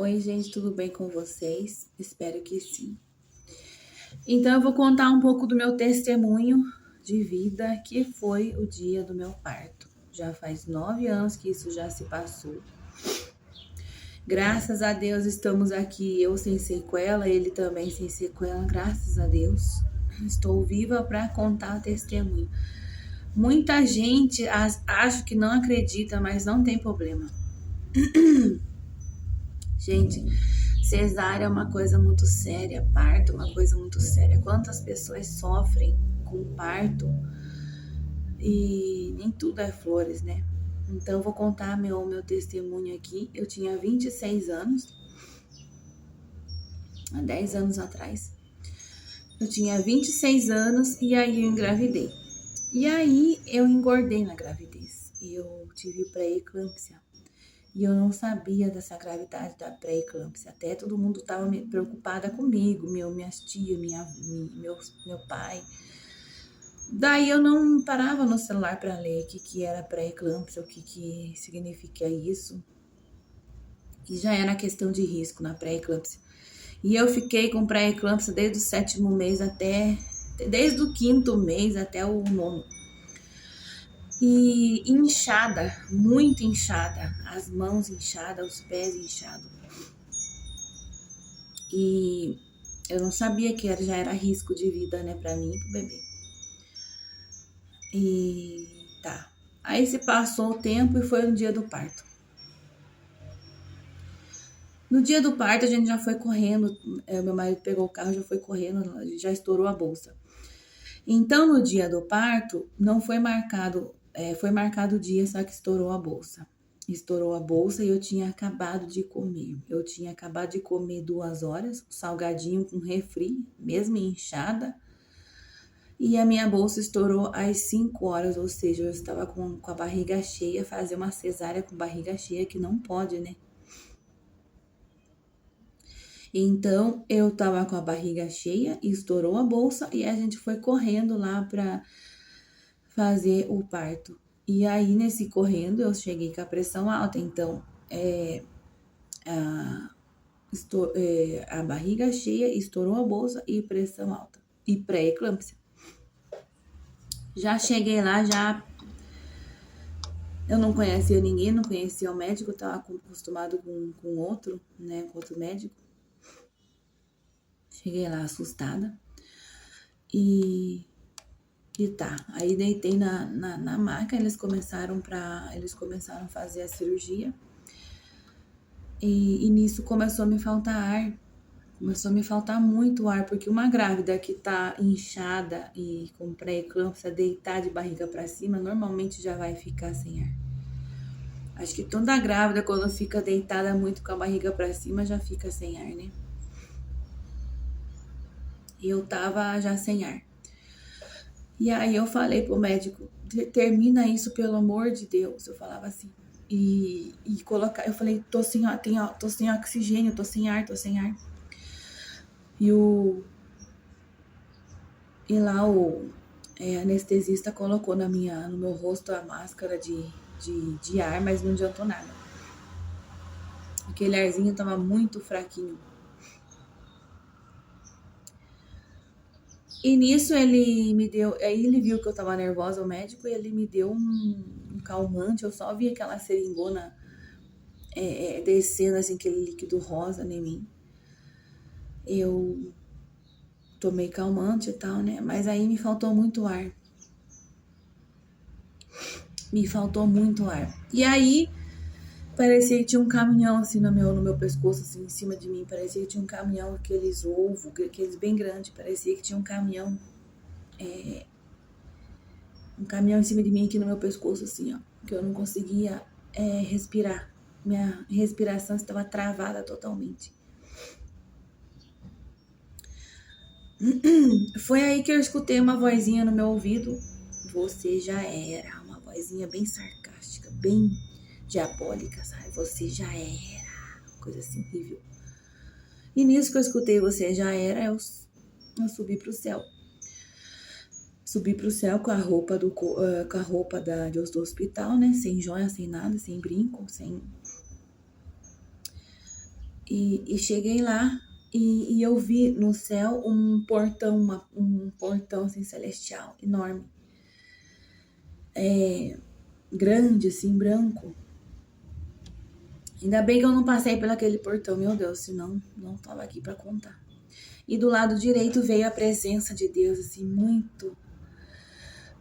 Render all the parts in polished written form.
Oi, gente, tudo bem com vocês? Espero que sim. Então, eu vou contar um pouco do meu testemunho de vida, que foi o dia do meu parto. Já faz 9 anos que isso já se passou. Graças a Deus estamos aqui, eu sem sequela, ele também sem sequela, graças a Deus. Estou viva para contar o testemunho. Muita gente acha que não acredita, mas não tem problema. Gente, cesárea é uma coisa muito séria, parto é uma coisa muito séria. Quantas pessoas sofrem com parto e nem tudo é flores, né? Então, eu vou contar meu testemunho aqui. Eu tinha 26 anos, há 10 anos atrás. Eu tinha 26 anos e aí eu engravidei. E aí eu engordei na gravidez. Eu tive pré-eclâmpsia. E eu não sabia dessa gravidade da pré-eclâmpsia. Até todo mundo estava preocupada comigo, minhas tias, meu pai. Daí eu não parava no celular para ler o que era pré-eclâmpsia, o que significa isso. E já era questão de risco na pré-eclâmpsia. E eu fiquei com pré-eclâmpsia desde o 7º mês desde o 5º mês até o 9º. E inchada, muito inchada, as mãos inchadas, os pés inchados. E eu não sabia que já era risco de vida, né, pra mim e pro bebê. E tá. Aí se passou o tempo e foi no dia do parto. No dia do parto a gente já foi correndo, meu marido pegou o carro, já foi correndo, já estourou a bolsa. Então no dia do parto não foi marcado, foi marcado o dia, só que estourou a bolsa. Estourou a bolsa e eu tinha acabado de comer. Eu tinha acabado de comer 2 horas, salgadinho com refri, mesmo inchada. E a minha bolsa estourou às 5 horas, ou seja, eu estava com a barriga cheia, fazer uma cesárea com barriga cheia, que não pode, né? Então, eu tava com a barriga cheia, estourou a bolsa e a gente foi correndo lá pra fazer o parto. E aí, nesse correndo, eu cheguei com a pressão alta, então, a barriga cheia, estourou a bolsa e pressão alta. E pré-eclâmpsia. Já cheguei lá, eu não conhecia ninguém, não conhecia o médico, estava acostumado com outro, né, com outro médico. Cheguei lá assustada e tá. Aí deitei na maca, eles começaram a fazer a cirurgia e nisso começou a me faltar ar. Começou a me faltar muito ar, porque uma grávida que tá inchada e com pré-eclâmpsia, deitar de barriga para cima, normalmente já vai ficar sem ar. Acho que toda grávida, quando fica deitada muito com a barriga pra cima, já fica sem ar, né? E eu tava já sem ar. E aí eu falei pro médico, termina isso, pelo amor de Deus. Eu falava assim. E colocar, eu falei, tô sem oxigênio, tô sem ar. E lá o anestesista colocou no meu rosto a máscara de ar, mas não adiantou nada. Aquele arzinho tava muito fraquinho. E nisso ele me deu, aí ele viu que eu tava nervosa, o médico, e ele me deu um calmante. Eu só vi aquela seringona descendo assim, aquele líquido rosa em mim. Eu tomei calmante e tal, né? Mas aí me faltou muito ar. E aí parecia que tinha um caminhão assim no meu pescoço, assim, em cima de mim. Parecia que tinha um caminhão, aqueles ovos, aqueles bem grandes. Parecia que tinha um caminhão em cima de mim aqui no meu pescoço, assim, ó. Que eu não conseguia respirar. Minha respiração estava travada totalmente. Foi aí que eu escutei uma vozinha no meu ouvido. Você já era. Uma vozinha bem sarcástica, bem diabólica, sabe? Você já era. Coisa assim horrível. E nisso que eu escutei você já era, eu subi pro céu. Subi pro céu com a roupa do hospital, né? Sem joia, sem nada, sem brinco, sem... E cheguei lá e eu vi no céu um portão, um portão assim, celestial, enorme. Grande, assim, branco. Ainda bem que eu não passei por aquele portão, meu Deus, senão não tava aqui para contar. E do lado direito veio a presença de Deus, assim, muito,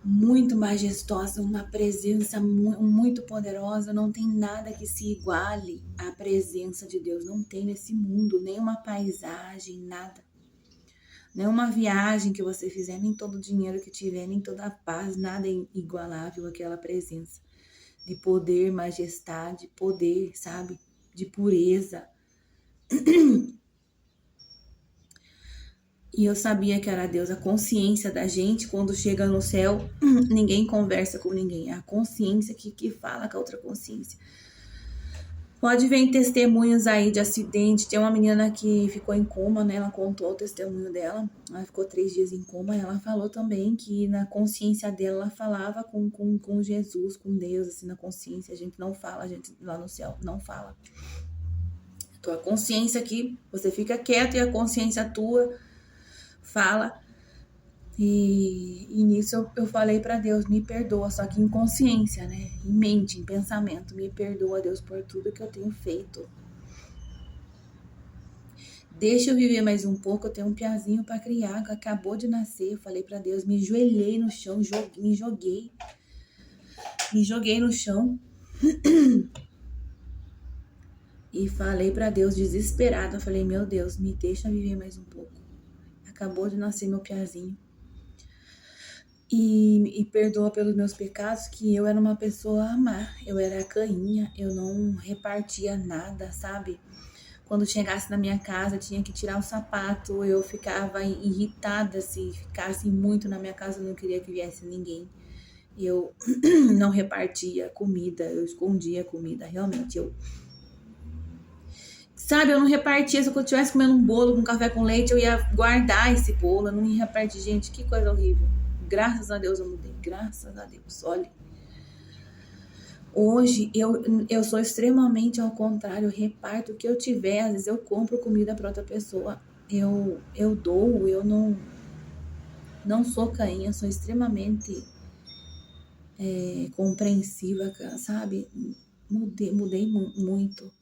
muito majestosa, uma presença muito poderosa. Não tem nada que se iguale à presença de Deus. Não tem nesse mundo, nem uma paisagem, nada. Nem uma viagem que você fizer, nem todo o dinheiro que tiver, nem toda a paz, nada é igualável àquela presença de poder, majestade, poder, sabe? De pureza. E eu sabia que era Deus, a consciência da gente, quando chega no céu, ninguém conversa com ninguém. É a consciência que fala com a outra consciência. Pode ver em testemunhos aí de acidente. Tem uma menina que ficou em coma, né? Ela contou o testemunho dela. Ela ficou 3 dias em coma. E ela falou também que na consciência dela, ela falava com Jesus, com Deus, assim, na consciência. A gente não fala, a gente lá no céu não fala. Então, a consciência aqui, você fica quieto e a consciência tua fala. E nisso eu falei para Deus, me perdoa, só que em consciência, né? Em mente, em pensamento, me perdoa, Deus, por tudo que eu tenho feito. Deixa eu viver mais um pouco, eu tenho um piazinho para criar, que acabou de nascer. Eu falei para Deus, me ajoelhei no chão, me joguei no chão. E falei para Deus, desesperada, eu falei, meu Deus, me deixa viver mais um pouco. Acabou de nascer meu piazinho. E perdoa pelos meus pecados, que eu era uma pessoa má, eu era cainha, eu não repartia nada, sabe? Quando chegasse na minha casa, tinha que tirar o sapato, eu ficava irritada se ficasse muito na minha casa, eu não queria que viesse ninguém. Eu não repartia comida, eu escondia comida, realmente, Sabe, eu não repartia, se eu estivesse comendo um bolo com café com leite, eu ia guardar esse bolo, eu não ia repartir. Gente, que coisa horrível. Graças a Deus eu mudei, graças a Deus, olha. Hoje eu sou extremamente ao contrário, eu reparto o que eu tiver, às vezes eu compro comida para outra pessoa, eu dou, eu não sou cainha, sou extremamente compreensiva, sabe? Mudei muito.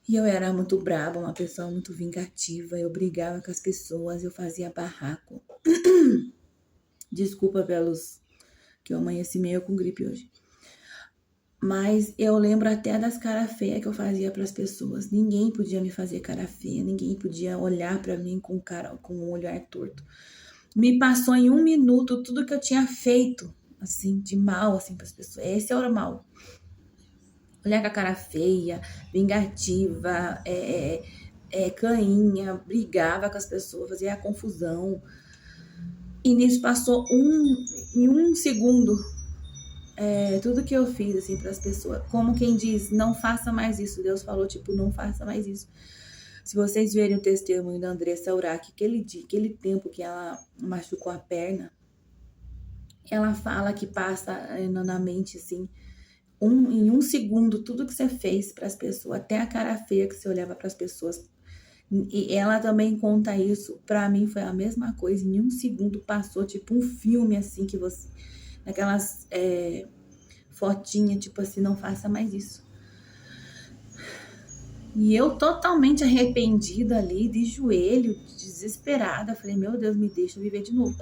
E eu era muito braba, uma pessoa muito vingativa, eu brigava com as pessoas, eu fazia barraco. Desculpa pelos que eu amanheci meio com gripe hoje. Mas eu lembro até das caras feias que eu fazia para as pessoas. Ninguém podia me fazer cara feia, ninguém podia olhar para mim com um olhar torto. Me passou em 1 minuto tudo que eu tinha feito, assim, de mal, assim, para as pessoas. Esse era o mal. Olhar com a cara feia, vingativa, cainha, brigava com as pessoas, fazia confusão. E nisso passou em um segundo, tudo que eu fiz, assim, para as pessoas. Como quem diz, não faça mais isso. Deus falou, tipo, não faça mais isso. Se vocês verem o testemunho da Andressa Urach, aquele tempo que ela machucou a perna, ela fala que passa na mente, assim, em 1 segundo, tudo que você fez para as pessoas, até a cara feia que você olhava para as pessoas. E ela também conta isso. Para mim foi a mesma coisa. Em 1 segundo passou, tipo, um filme, assim, que você... Naquelas fotinhas, tipo assim, não faça mais isso. E eu totalmente arrependida ali, de joelho, desesperada. Falei, meu Deus, me deixa viver de novo.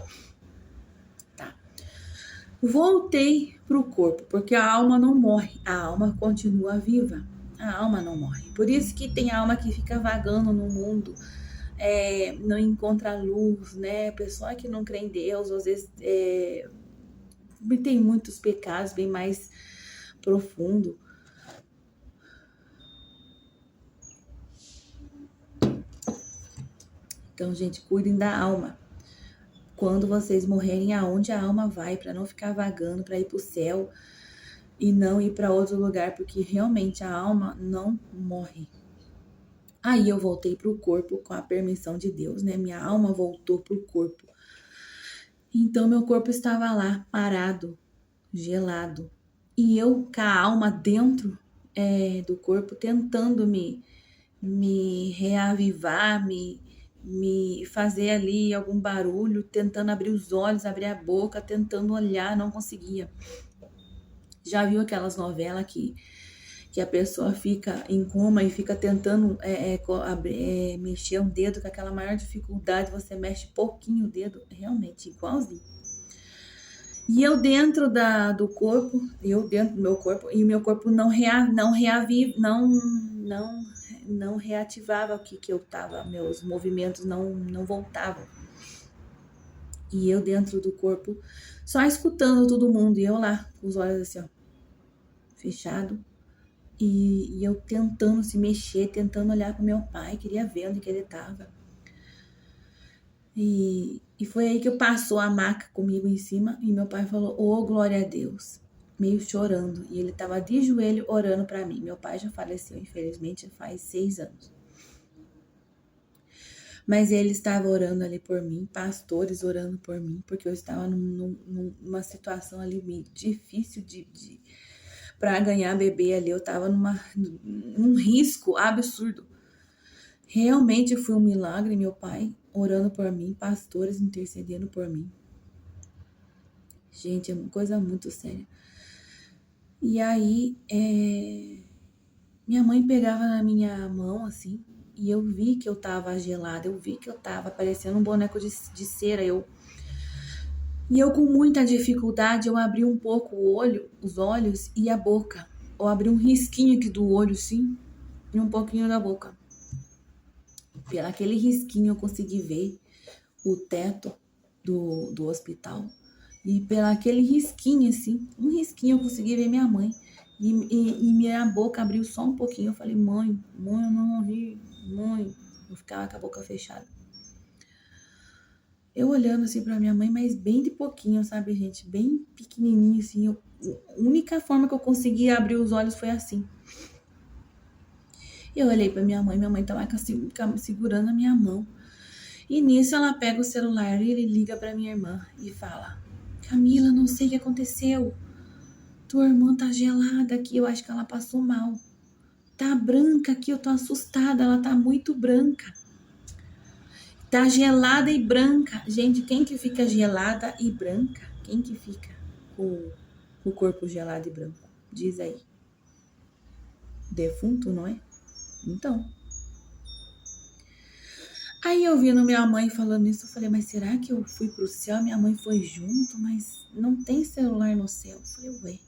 Tá. Voltei pro corpo, porque a alma não morre. A alma continua viva. A alma não morre. Por isso que tem alma que fica vagando no mundo, não encontra luz, né? Pessoa que não crê em Deus, às vezes tem muitos pecados bem mais profundo. Então, gente, cuidem da alma. Quando vocês morrerem, aonde a alma vai, para não ficar vagando, para ir pro céu e não ir para outro lugar, porque realmente a alma não morre. Aí eu voltei pro corpo com a permissão de Deus, né? Minha alma voltou pro corpo. Então, meu corpo estava lá, parado, gelado. E eu com a alma dentro do corpo, tentando me me reavivar, me fazer ali algum barulho, tentando abrir os olhos, abrir a boca, tentando olhar, não conseguia. Já viu aquelas novelas que a pessoa fica em coma e fica tentando mexer um dedo com aquela maior dificuldade, você mexe pouquinho o dedo, realmente igualzinho. E eu dentro do corpo, eu dentro do meu corpo, e o meu corpo não reativava o que eu tava, meus movimentos não voltavam. E eu dentro do corpo, só escutando todo mundo, e eu lá, com os olhos assim, ó, fechado. E eu tentando se mexer, tentando olhar pro meu pai, queria ver onde que ele tava. E foi aí que passou a maca comigo em cima, e meu pai falou, ô, glória a Deus, meio chorando. E ele tava de joelho orando pra mim. Meu pai já faleceu, infelizmente, faz 6 anos. Mas ele estava orando ali por mim, pastores orando por mim, porque eu estava numa situação ali meio difícil para ganhar bebê ali. Eu estava num risco absurdo. Realmente foi um milagre, meu pai orando por mim, pastores intercedendo por mim. Gente, é uma coisa muito séria. E aí, minha mãe pegava na minha mão assim, e eu vi que eu tava gelada, eu vi que eu tava parecendo um boneco de cera. E eu com muita dificuldade, eu abri um pouco os olhos e a boca. Eu abri um risquinho aqui do olho, sim, e um pouquinho da boca. Pelo aquele risquinho eu consegui ver o teto do hospital. E pelo aquele risquinho, assim, um risquinho eu consegui ver minha mãe. E minha boca abriu só um pouquinho. Eu falei, mãe, eu não morri, mãe. Eu ficava com a boca fechada. Eu olhando assim pra minha mãe, mas bem de pouquinho, sabe, gente? Bem pequenininho, assim. A única forma que eu consegui abrir os olhos foi assim. Eu olhei pra minha mãe tava segurando a minha mão. E nisso ela pega o celular e ele liga pra minha irmã e fala, Camila, não sei o que aconteceu. Tua irmã tá gelada aqui, eu acho que ela passou mal. Tá branca aqui, eu tô assustada, ela tá muito branca. Tá gelada e branca. Gente, quem que fica gelada e branca? Quem que fica com o corpo gelado e branco? Diz aí. Defunto, não é? Então. Aí eu vi minha mãe falando isso, eu falei, mas será que eu fui pro céu? Minha mãe foi junto, mas não tem celular no céu. Eu falei, ué.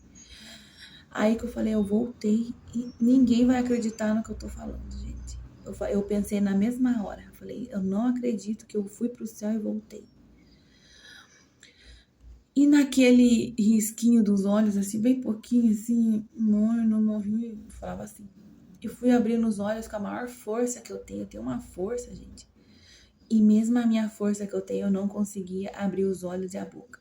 Aí que eu falei, eu voltei e ninguém vai acreditar no que eu tô falando, gente. Eu pensei na mesma hora. Eu falei, eu não acredito que eu fui pro céu e voltei. E naquele risquinho dos olhos, assim, bem pouquinho, assim, não morri, eu falava assim. Eu fui abrindo os olhos com a maior força que eu tenho. Eu tenho uma força, gente. E mesmo a minha força que eu tenho, eu não conseguia abrir os olhos e a boca.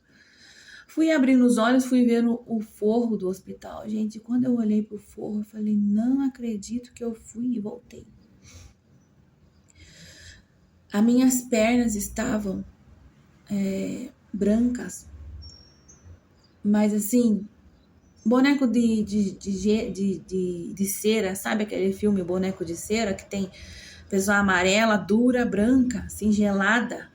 Fui abrindo os olhos, fui vendo o forro do hospital. Gente, quando eu olhei pro forro, eu falei, não acredito que eu fui e voltei. As minhas pernas estavam brancas, mas assim, boneco de cera, sabe aquele filme Boneco de Cera, que tem pessoa amarela, dura, branca, assim, gelada.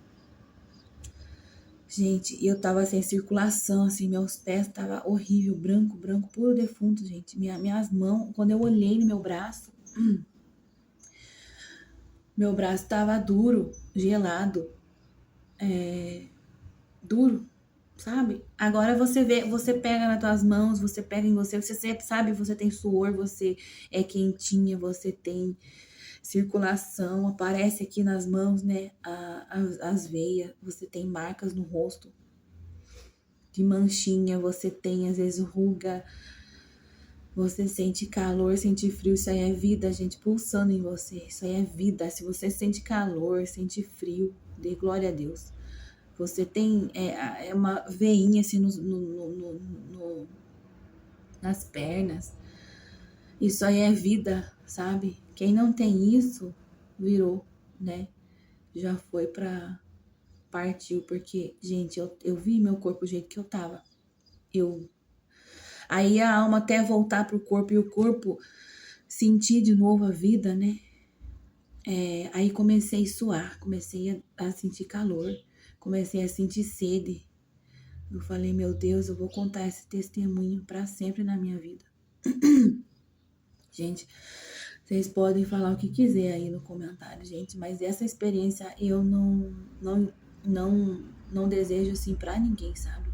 Gente, eu tava sem circulação, assim, meus pés tava horrível, branco, puro defunto, gente. Minhas mãos, quando eu olhei no meu braço tava duro, gelado, duro, sabe? Agora você vê, você pega nas tuas mãos, você pega em você sabe, você tem suor, você é quentinha, você tem circulação, aparece aqui nas mãos, né, as veias, você tem marcas no rosto de manchinha, você tem às vezes ruga, você sente calor, sente frio, isso aí é vida, gente, pulsando em você, isso aí é vida. Se você sente calor, sente frio, dê glória a Deus. Você tem uma veinha assim nas pernas, isso aí é vida, sabe? Quem não tem isso, virou, né? Já foi partiu, porque, gente, eu vi meu corpo do jeito que eu tava. Aí a alma até voltar pro corpo e o corpo sentir de novo a vida, né? Aí comecei a suar, comecei a sentir calor, comecei a sentir sede. Eu falei, meu Deus, eu vou contar esse testemunho para sempre na minha vida. Gente, vocês podem falar o que quiser aí no comentário, gente, mas essa experiência eu não desejo assim para ninguém, sabe?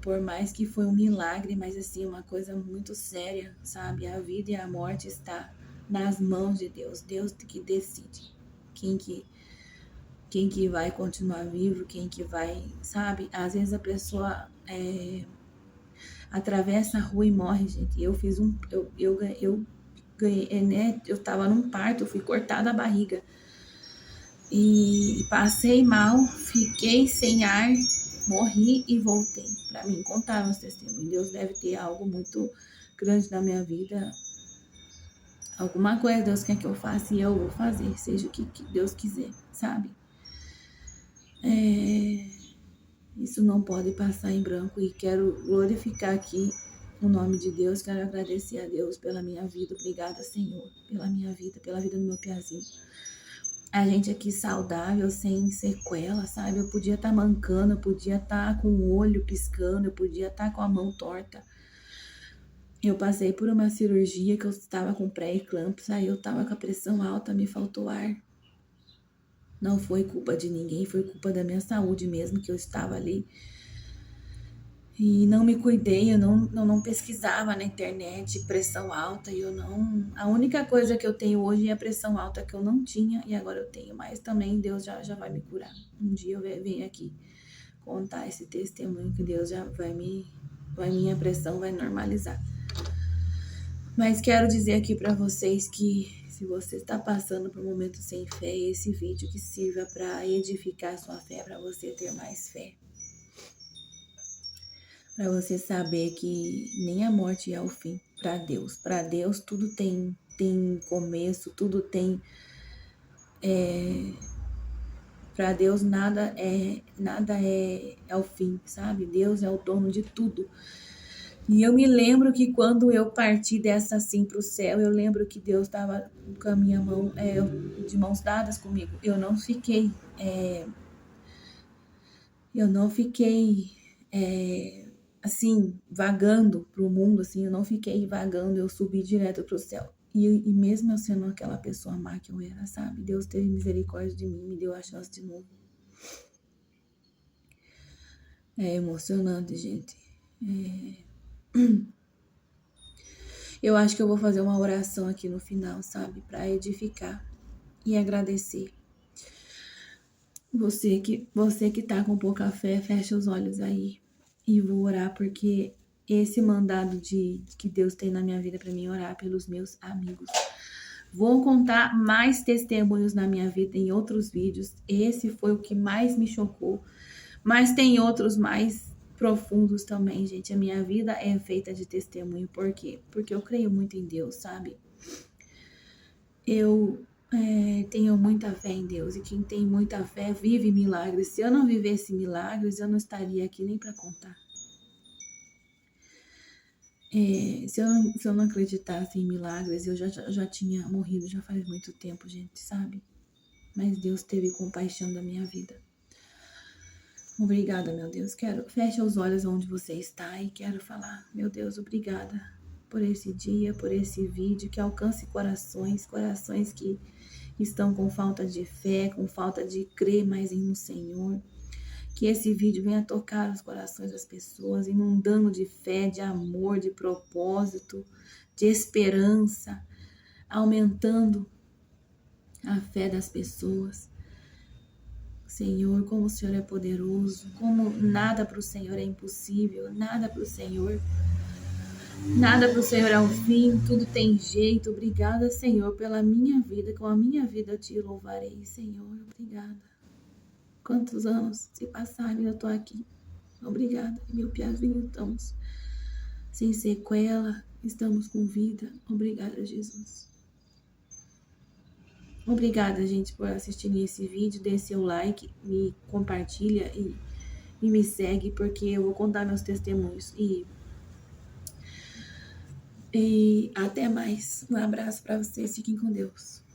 Por mais que foi um milagre, mas assim, uma coisa muito séria, sabe? A vida e a morte está nas mãos de Deus. Deus que decide quem que vai continuar vivo, quem que vai, sabe? Às vezes a pessoa atravessa a rua e morre, gente. Eu fiz eu ganhei, né? Eu tava num parto, eu fui cortada a barriga. E passei mal, fiquei sem ar, morri e voltei. Para mim, contaram os testemunhos. Deus deve ter algo muito grande na minha vida. Alguma coisa Deus quer que eu faça e eu vou fazer, seja o que Deus quiser, sabe? Isso não pode passar em branco e quero glorificar aqui o nome de Deus. Quero agradecer a Deus pela minha vida. Obrigada, Senhor, pela minha vida, pela vida do meu piazinho. A gente aqui saudável, sem sequela, sabe? Eu podia estar mancando, eu podia estar com o olho piscando, eu podia estar com a mão torta. Eu passei por uma cirurgia que eu estava com pré-eclâmpsia, aí eu estava com a pressão alta, me faltou ar. Não foi culpa de ninguém, foi culpa da minha saúde mesmo, que eu estava ali. E não me cuidei, eu não pesquisava na internet pressão alta, e eu não... A única coisa que eu tenho hoje é a pressão alta que eu não tinha, e agora eu tenho, mas também Deus já vai me curar. Um dia eu venho aqui contar esse testemunho que Deus já minha pressão vai normalizar. Mas quero dizer aqui para vocês que se você está passando por um momento sem fé, esse vídeo que sirva para edificar sua fé, para você ter mais fé. Para você saber que nem a morte é o fim para Deus. Para Deus tudo tem começo, tudo tem... Para Deus nada é o fim, sabe? Deus é o dono de tudo. E eu me lembro que quando eu parti dessa assim para o céu, eu lembro que Deus estava com a minha mão, de mãos dadas comigo. Eu não fiquei assim, vagando para o mundo, assim, eu não fiquei vagando, eu subi direto para o céu. E mesmo eu sendo aquela pessoa má que eu era, sabe? Deus teve misericórdia de mim, me deu a chance de novo. É emocionante, gente. Eu acho que eu vou fazer uma oração aqui no final, sabe? Para edificar e agradecer. Você que tá com pouca fé, fecha os olhos aí e vou orar, porque esse mandado que Deus tem na minha vida para mim, orar pelos meus amigos. Vou contar mais testemunhos na minha vida em outros vídeos. Esse foi o que mais me chocou, mas tem outros mais profundos também, gente. A minha vida é feita de testemunho. Por quê? Porque eu creio muito em Deus, sabe? Eu tenho muita fé em Deus, e quem tem muita fé vive milagres. Se eu não vivesse milagres, eu não estaria aqui nem para contar. Se eu não acreditasse em milagres, eu já tinha morrido já faz muito tempo, gente, sabe? Mas Deus teve compaixão da minha vida. Obrigada, meu Deus. Feche os olhos onde você está e quero falar, meu Deus, obrigada por esse dia, por esse vídeo que alcance corações que estão com falta de fé, com falta de crer mais no Senhor. Que esse vídeo venha tocar os corações das pessoas, inundando de fé, de amor, de propósito, de esperança, aumentando a fé das pessoas. Senhor, como o Senhor é poderoso, como nada para o Senhor é impossível, nada para o Senhor é o fim, tudo tem jeito. Obrigada, Senhor, pela minha vida, com a minha vida eu te louvarei, Senhor, obrigada. Quantos anos se passaram e eu tô aqui, obrigada, meu piazinho, estamos sem sequela, estamos com vida, obrigada, Jesus. Obrigada, gente, por assistir esse vídeo. Dê seu like, me compartilha e me segue, porque eu vou contar meus testemunhos. E E até mais. Um abraço para vocês. Fiquem com Deus.